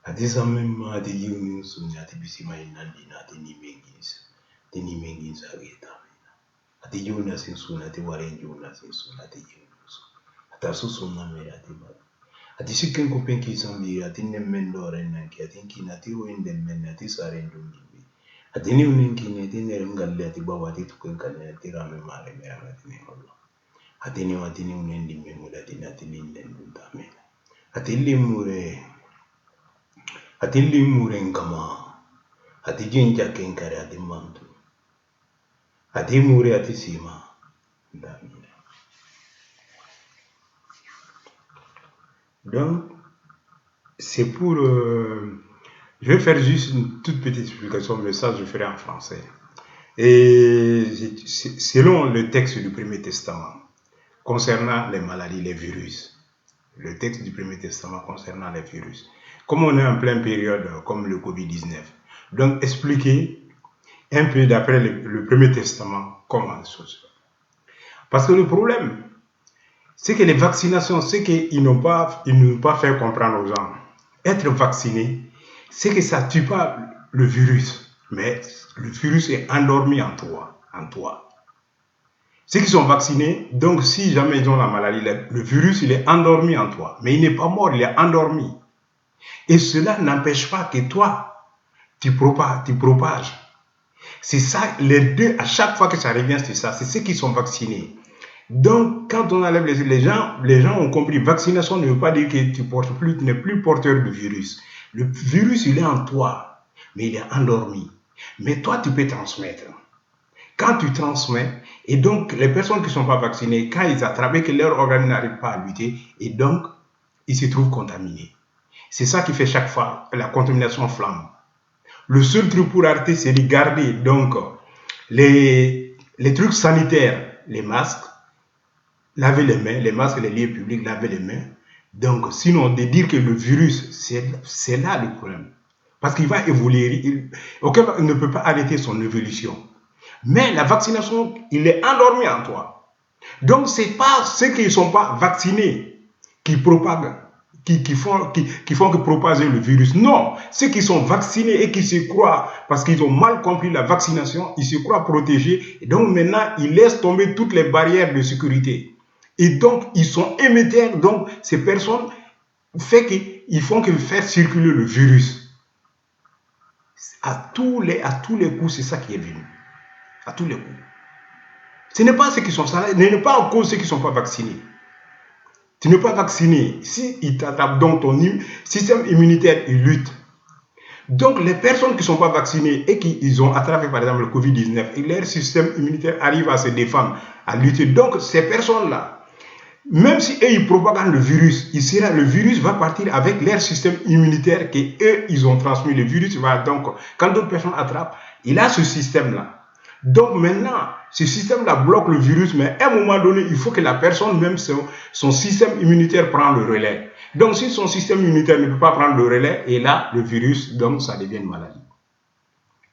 Ati samemma ati yunin sunya ati bisima inandina ati nimengis ageta. Ati yuna sin suna ati waren yuna sin suna ati yunus. Ata susuna me ati ba. Ati sikken ko penki sambi ati nemmendo renanki ati kina ati wende men ati sarendungi. Ati ni uninki ati nerengalle ati bawa ati tukenkane ati rame mare me ati ni Allah. Ati ni unendi memuda ati ni nendunda me. Ati limure ngama. Ati jinja kenkare ati mantu. Ati mure ati sima. Damina. Donc, c'est pour... je vais faire juste une toute petite explication, mais ça je ferai en français. Et selon le texte du Premier Testament, concernant les maladies, les virus, le texte du Premier Testament concernant les virus, comme on est en pleine période comme le Covid-19, donc expliquer un peu d'après le Premier Testament comment les choses. Parce que le problème, c'est que les vaccinations, c'est qu'ils n'ont pas fait comprendre aux gens. Être vacciné, c'est que ça ne tue pas le virus, mais le virus est endormi en toi. Ceux qui sont vaccinés, donc si jamais ils ont la maladie, le virus il est endormi en toi, mais il n'est pas mort, il est endormi. Et cela n'empêche pas que toi, tu propages. C'est ça, les deux, à chaque fois que ça revient, c'est ça, c'est ceux qui sont vaccinés. Donc, quand on enlève les gens ont compris, vaccination ne veut pas dire que tu n'es plus porteur du virus. Le virus, il est en toi, mais il est endormi. Mais toi, tu peux transmettre. Quand tu transmets, et donc les personnes qui ne sont pas vaccinées, quand ils attrapent et que leur organe n'arrive pas à lutter, et donc ils se trouvent contaminés. C'est ça qui fait chaque fois la contamination flamme. Le seul truc pour arrêter, c'est de garder donc les trucs sanitaires, les masques, laver les mains, les masques, les lieux publics, laver les mains. Donc, sinon, de dire que le virus, c'est là le problème. Parce qu'il va évoluer. Aucun ne peut pas arrêter son évolution. Mais la vaccination, il est endormi en toi. Donc, ce n'est pas ceux qui ne sont pas vaccinés qui propagent, qui font que propager le virus. Non, ceux qui sont vaccinés et qui se croient, parce qu'ils ont mal compris la vaccination, ils se croient protégés. Et donc, maintenant, ils laissent tomber toutes les barrières de sécurité. Et donc, ils sont émetteurs. Donc, ces personnes font que faire circuler le virus. À tous les coups, c'est ça qui est venu. À tous les coups. Ce n'est pas ceux qui sont salariés, ce n'est pas en cause ceux qui ne sont pas vaccinés. Tu n'es pas vacciné. Si ils t'attrapent, donc ton système immunitaire, il lutte. Donc, les personnes qui ne sont pas vaccinées et qui ont attrapé, par exemple, le Covid-19, et leur système immunitaire arrive à se défendre, à lutter. Donc, ces personnes-là, même si eux, ils propagent le virus, le virus va partir avec leur système immunitaire qu'eux, ils ont transmis. Le virus va donc, quand d'autres personnes attrapent, il a ce système-là. Donc maintenant, ce système-là bloque le virus, mais à un moment donné, il faut que la personne, même son système immunitaire prend le relais. Donc si son système immunitaire ne peut pas prendre le relais, et là, le virus, donc ça devient une maladie.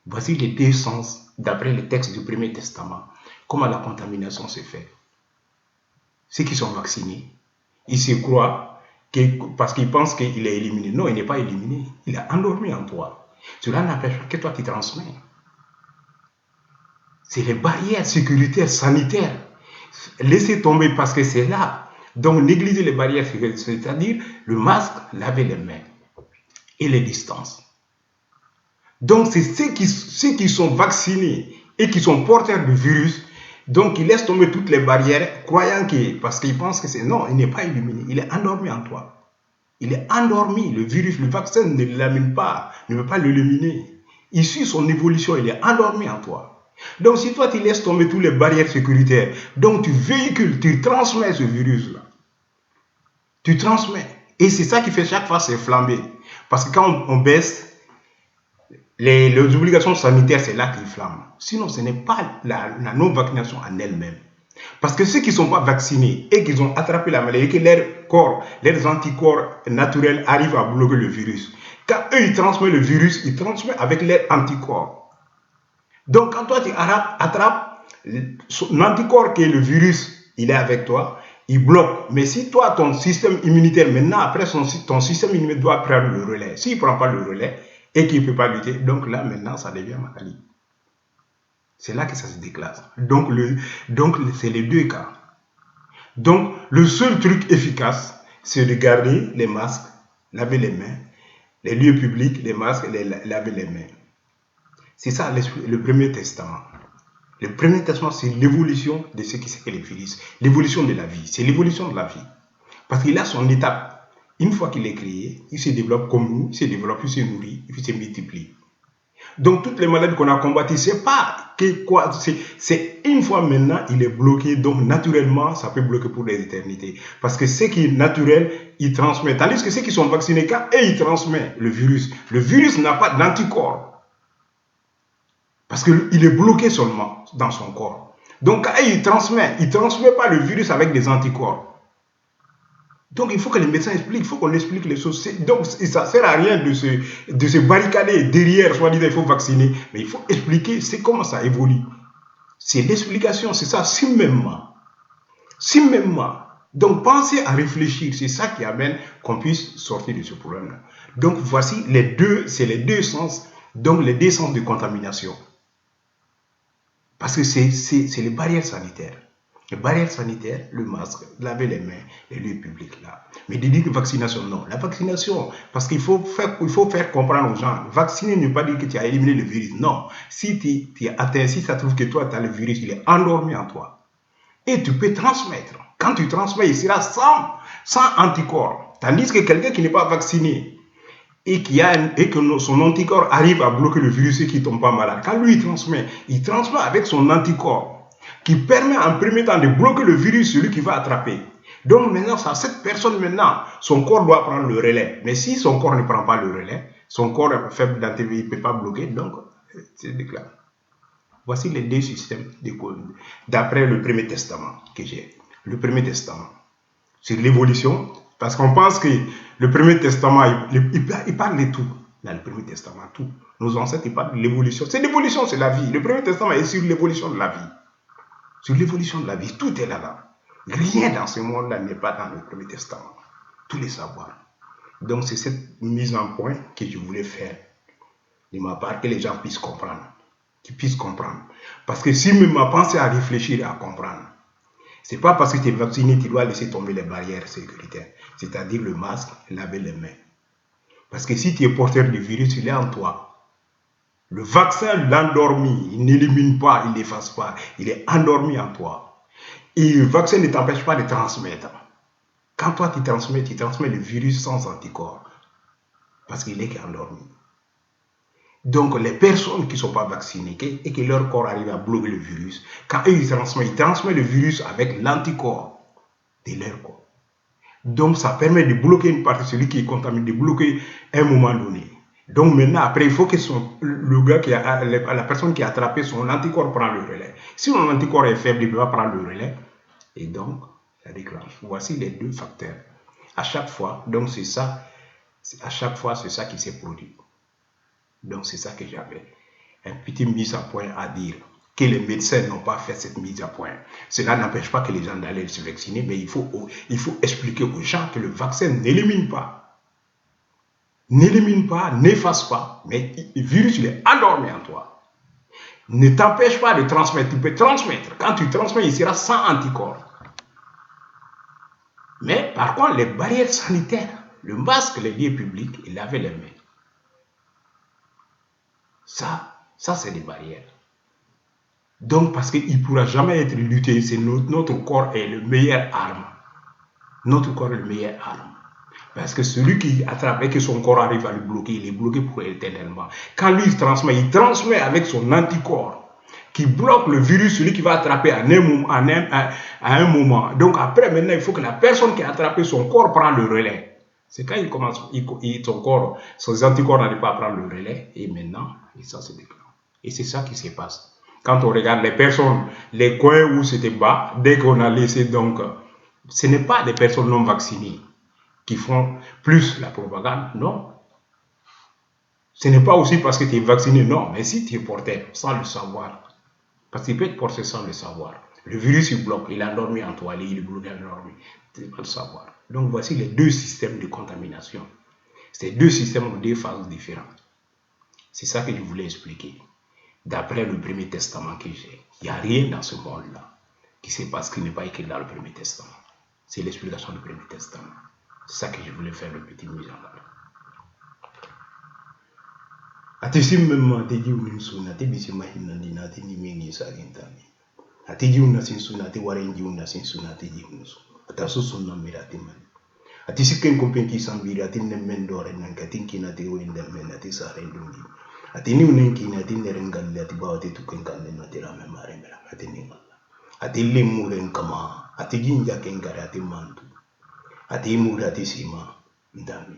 Voici les deux sens, d'après le texte du Premier Testament, comment la contamination se fait. Ceux qui sont vaccinés, ils se croient parce qu'ils pensent qu'il est éliminé. Non, il n'est pas éliminé. Il est endormi en toi. Cela n'empêche pas que toi, tu transmets. C'est les barrières sécuritaires, sanitaires. Laissez tomber parce que c'est là. Donc, négliger les barrières sécuritaires, c'est-à-dire le masque, laver les mains et les distances. Donc, c'est ceux qui sont vaccinés et qui sont porteurs du virus. Donc, ils laissent tomber toutes les barrières, croyant parce qu'ils pensent que c'est... Non, il n'est pas éliminé. Il est endormi en toi. Il est endormi. Le virus, le vaccin ne l'amène pas, ne veut pas l'éliminer. Il suit son évolution. Il est endormi en toi. Donc, si toi, tu laisses tomber toutes les barrières sécuritaires, donc tu véhicules, tu transmets ce virus-là. Tu transmets. Et c'est ça qui fait chaque fois, c'est flamber. Parce que quand on baisse, les obligations sanitaires, c'est là qu'ils flamment. Sinon, ce n'est pas la non-vaccination en elle-même. Parce que ceux qui ne sont pas vaccinés et qui ont attrapé la maladie, et que leurs anticorps naturels arrivent à bloquer le virus. Quand eux, ils transmettent le virus, ils transmettent avec leurs anticorps. Donc, quand toi, tu attrapes l'anticorps qui est le virus, il est avec toi. il bloque. Mais si toi, ton système immunitaire, maintenant, après, ton système immunitaire doit prendre le relais. S'il ne prend pas le relais et qu'il ne peut pas lutter, donc là, maintenant, ça devient maladie. C'est là que ça se déclare. Donc c'est les deux cas. Donc, le seul truc efficace, c'est de garder les masques, laver les mains, les lieux publics, les masques, laver les mains. C'est ça le premier testament. Le premier testament, c'est l'évolution de ce qui c'est que les virus. L'évolution de la vie. C'est l'évolution de la vie. Parce qu'il a son étape. Une fois qu'il est créé, il se développe comme nous, il se développe, il se nourrit, il se multiplie. Donc, toutes les maladies qu'on a combattues, c'est pas que quoi, c'est une fois maintenant, il est bloqué. Donc, naturellement, ça peut bloquer pour des éternités. Parce que ce qui est naturel, il transmet. Tandis que ceux qui sont vaccinés, quand ils transmettent le virus n'a pas d'anticorps. Parce qu'il est bloqué seulement dans son corps. Donc, quand il transmet pas le virus avec des anticorps. Donc, il faut que les médecins expliquent, il faut qu'on explique les choses. Donc, ça ne sert à rien de se barricader derrière, soit disant il faut vacciner. Mais il faut expliquer c'est comment ça évolue. C'est l'explication, c'est ça, simplement. Donc, pensez à réfléchir, c'est ça qui amène qu'on puisse sortir de ce problème-là. Donc, voici c'est les deux sens, donc les deux sens de contamination. Parce que c'est les barrières sanitaires. Les barrières sanitaires, le masque, laver les mains, les lieux publics là. Mais de dire que vaccination, non. La vaccination, parce qu'il faut faire comprendre aux gens, vacciner ne veut pas dire que tu as éliminé le virus. Non. Si tu es atteint, si ça trouve que toi tu as le virus, il est endormi en toi. Et tu peux transmettre. Quand tu transmets, il sera sans anticorps. Tandis que quelqu'un qui n'est pas vacciné et que son anticorps arrive à bloquer le virus et qui ne tombe pas malade, quand lui il transmet avec son anticorps qui permet en premier temps de bloquer le virus, celui qui va attraper. Donc maintenant, cette personne maintenant, son corps doit prendre le relais. Mais si son corps ne prend pas le relais, son corps est faible d'antibiotiques, il ne peut pas bloquer, donc c'est déclaré. Voici les deux systèmes d'après le Premier Testament que j'ai. Le Premier Testament, c'est l'évolution, parce qu'on pense que le Premier Testament, il parle de tout. Dans le Premier Testament, tout. Nos ancêtres, ils parlent de l'évolution. C'est l'évolution, c'est la vie. Le Premier Testament est sur l'évolution de la vie. Sur l'évolution de la vie, tout est là-bas. Rien dans ce monde-là n'est pas dans le Premier Testament. Tous les savoirs. Donc, c'est cette mise en point que je voulais faire de ma part, que les gens puissent comprendre. Qu'ils puissent comprendre. Parce que si même ma pensée à réfléchir et à comprendre, c'est pas parce que tu es vacciné, tu dois laisser tomber les barrières sécuritaires. C'est-à-dire le masque, laver les mains. Parce que si tu es porteur du virus, il est en toi. Le vaccin l'endormit, il n'élimine pas, il n'efface pas, il est endormi en toi. Et le vaccin ne t'empêche pas de transmettre. Quand toi tu transmets le virus sans anticorps. Parce qu'il est endormi. Donc les personnes qui ne sont pas vaccinées et que leur corps arrive à bloquer le virus, quand eux ils transmettent le virus avec l'anticorps de leur corps. Donc ça permet de bloquer une partie, celui qui est contaminé, de bloquer à un moment donné. Donc maintenant, après, il faut que la personne qui a attrapé son anticorps prenne le relais. Si son anticorps est faible, il ne peut pas prendre le relais. Et donc, ça déclenche. Voici les deux facteurs. À chaque fois, donc c'est ça. À chaque fois, c'est ça qui s'est produit. Donc c'est ça que j'avais. Un petit mise à point à dire. Que les médecins n'ont pas fait cette mise à point. Cela n'empêche pas que les gens d'aller se vacciner, mais il faut expliquer aux gens que le vaccin n'élimine pas. N'élimine pas, n'efface pas, mais le virus, il est endormi en toi. Ne t'empêche pas de transmettre, tu peux transmettre. Quand tu transmets, il sera sans anticorps. Mais par contre, les barrières sanitaires, le masque, les lieux publics, et laver les mains. Ça c'est des barrières. Donc, parce qu'il ne pourra jamais être lutté, c'est notre corps est le meilleur arme. Notre corps est le meilleur arme. Parce que celui qui attrape et que son corps arrive à le bloquer, il est bloqué pour éternellement. Quand lui il transmet avec son anticorps qui bloque le virus, celui qui va attraper à un moment. Donc après, maintenant, il faut que la personne qui a attrapé son corps prenne le relais. C'est quand il commence, son corps, ses anticorps n'arrivent pas à prendre le relais, et maintenant, ça se déclenche. Et c'est ça qui se passe. Quand on regarde les personnes, les coins où c'était bas, dès qu'on a laissé donc, ce n'est pas des personnes non vaccinées qui font plus la propagande, non. Ce n'est pas aussi parce que tu es vacciné, non. Mais si tu es porteur, sans le savoir, parce qu'il peut être porteur sans le savoir, Le virus il bloque, il a dormi en toilette, il bloque, il a dormi. C'est pas le savoir. Donc voici les deux systèmes de contamination. C'est deux systèmes de deux phases différentes. C'est ça que je voulais expliquer. D'après le Premier Testament que j'ai, il n'y a rien dans ce monde-là qui se passe qui n'est pas écrit dans le Premier Testament. C'est l'explication du Premier Testament. C'est ça que je voulais faire le petit mise en garde. Ate simmema ate jiwnin suna ate bisima hinnandina ate nimengi sarintani ate jiwna sin suna ate waren jiwna sin suna ate jiwna suna ata so sunna mira ate man ate sikken kompenti sambiri ate nemmen dore nan katin kina ate wende men ate sare dungi ate ni unen kina ate nerengalle ate bawate tuken kanne ate rame mare mera ate ni ngalla ate lemuren kama ate jinja kengare ate mantu ate mura ate sima ndami